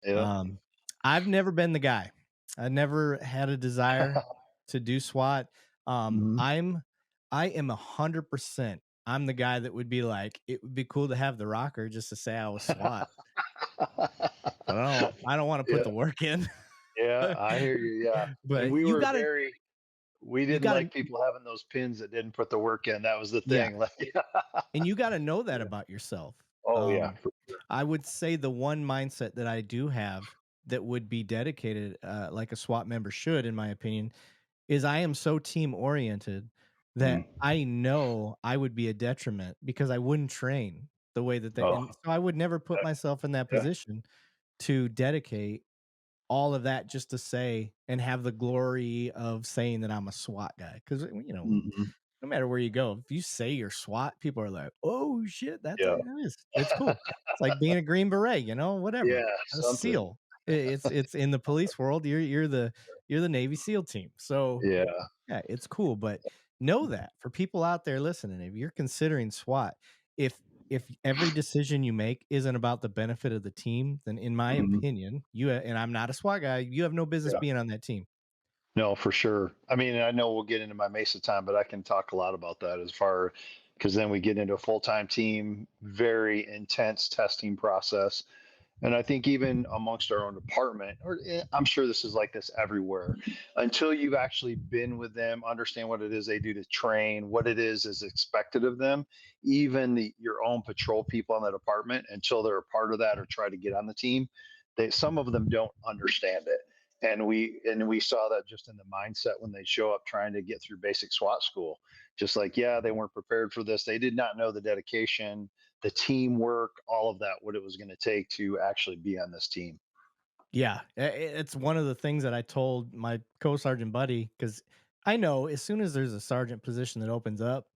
Yeah. Um, I've never been the guy. I never had a desire to do SWAT. Mhm. I am 100%. I'm the guy that would be like, it would be cool to have the rocker just to say I was SWAT, but I don't want to put Yeah, the work in. yeah, I hear you, yeah, and But we were very we you didn't gotta like people having those pins that didn't put the work in, that was the yeah, thing, like yeah. and you gotta know that Yeah. about yourself. Oh, yeah, Um, for sure. I would say the one mindset that I do have that would be dedicated, like a SWAT member should, in my opinion, is I am so team oriented that Mm. I know I would be a detriment because I wouldn't train the way that they, Oh, and so I would never put myself in that yeah, position to dedicate all of that just to say and have the glory of saying that I'm a SWAT guy. Cause mhm, no matter where you go, if you say you're SWAT, people are like, "Oh shit, that's yeah. how it is." It's cool. It's like being a Green Beret, whatever. Yeah, A something. SEAL. It's in the police world. You're the Navy SEAL team. So Yeah, yeah, it's cool, but know that for people out there listening, if you're considering SWAT, if if every decision you make isn't about the benefit of the team, then in my mhm, opinion, and I'm not a SWAT guy, you have no business yeah. being on that team. No, for sure. I mean, I know we'll get into my Mesa time, but I can talk a lot about that as far because then we get into a full-time team, very intense testing process. And I think even amongst our own department, or I'm sure this is like this everywhere, until you've actually been with them, understand what it is they do to train, what it is expected of them, even your own patrol people in the department, until they're a part of that or try to get on the team, some of them don't understand it. And we saw that just in the mindset when they show up trying to get through basic SWAT school. Just like, yeah, they weren't prepared for this. They did not know the dedication, the teamwork, all of that, what it was going to take to actually be on this team. Yeah, it's one of the things that I told my co-sergeant buddy because I know as soon as there's a sergeant position that opens up,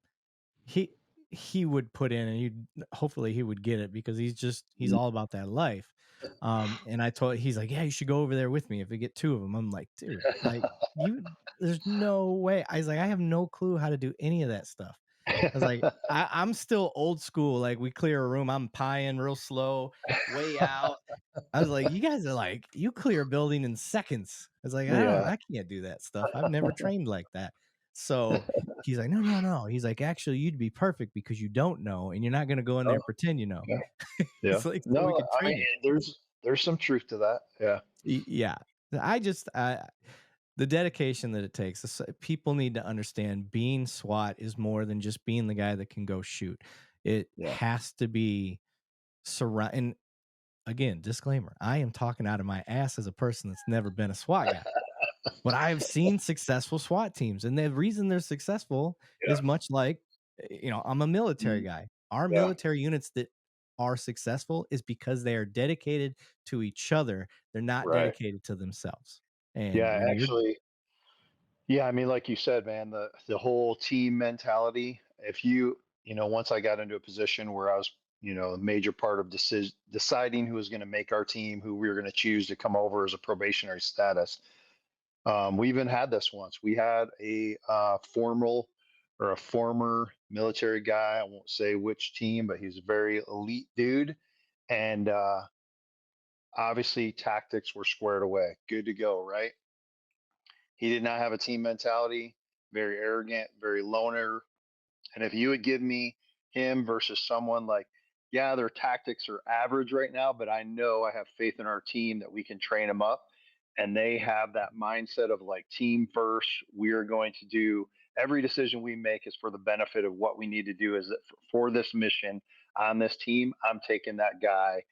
he he would put in and he hopefully he would get it because he's Mm. all about that life. And I told he's like, yeah, you should go over there with me if we get two of them. I'm like, dude, like there's no way. I was like, I have no clue how to do any of that stuff. I was like, I'm still old school. Like we clear a room, I'm pieing real slow, way out. I was like, "You guys are like, you clear a building in seconds." I was like, Yeah. I can't do that stuff. I've never trained like that." So, he's like, "No, no, no." He's like, "Actually, you'd be perfect because you don't know, and you're not gonna go in there Oh, and pretend you know." yeah. Yeah. He's like, "So we No, could I mean, train you." there's some truth to that. Yeah. Yeah. I just the dedication that it takes, people need to understand being SWAT is more than just being the guy that can go shoot. It Yeah. has to be surround and again, disclaimer, I am talking out of my ass as a person that's never been a SWAT guy. But I've seen successful SWAT teams, and the reason they're successful Yeah. is much like, I'm a military Mm. guy. Our Yeah. military units that are successful is because they are dedicated to each other. They're not Right. dedicated to themselves. And Yeah. when you're Actually, yeah. I mean, like you said, man, the whole team mentality. If once I got into a position where I was, a major part of deciding who was going to make our team, who we were going to choose to come over as a probationary status. We even had this once. We had a former military guy. I won't say which team, but he's a very elite dude. And obviously, tactics were squared away, good to go, right? He did not have a team mentality, very arrogant, very loner. And if you would give me him versus someone like, yeah, their tactics are average right now, but I know I have faith in our team that we can train them up. And they have that mindset of like team first. We are going to do every decision we make is for the benefit of what we need to do is that for this mission on this team. I'm taking that guy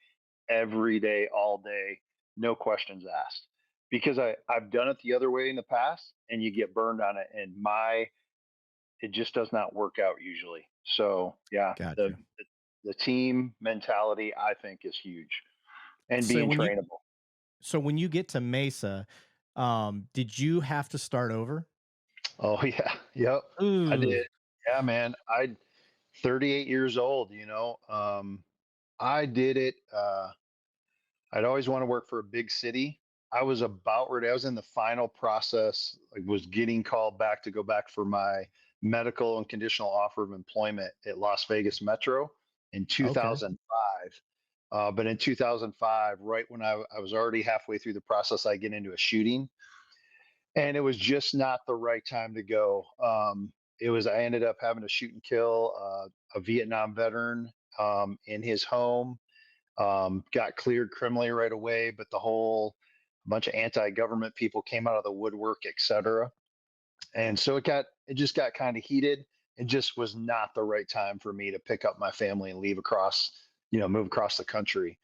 every day, all day, no questions asked. Because I've done it the other way in the past and you get burned on it. And it just does not work out usually. So yeah, the gotcha. the team mentality I think is huge and So being when you trainable. so when you get to Mesa, did you have to start over? Oh yeah, yep, I Ooh, did. Yeah, man, I 38 years old. I did it. I'd always want to work for a big city. I was about ready. I was in the final process. I was getting called back to go back for my medical and conditional offer of employment at Las Vegas Metro in okay. 2005. But in 2005, right when I was already halfway through the process, I get into a shooting, and it was just not the right time to go. I ended up having to shoot and kill a Vietnam veteran in his home. Got cleared criminally right away, but the whole bunch of anti-government people came out of the woodwork, et cetera. And so it just got kind of heated. It just was not the right time for me to pick up my family and leave across, move across the country.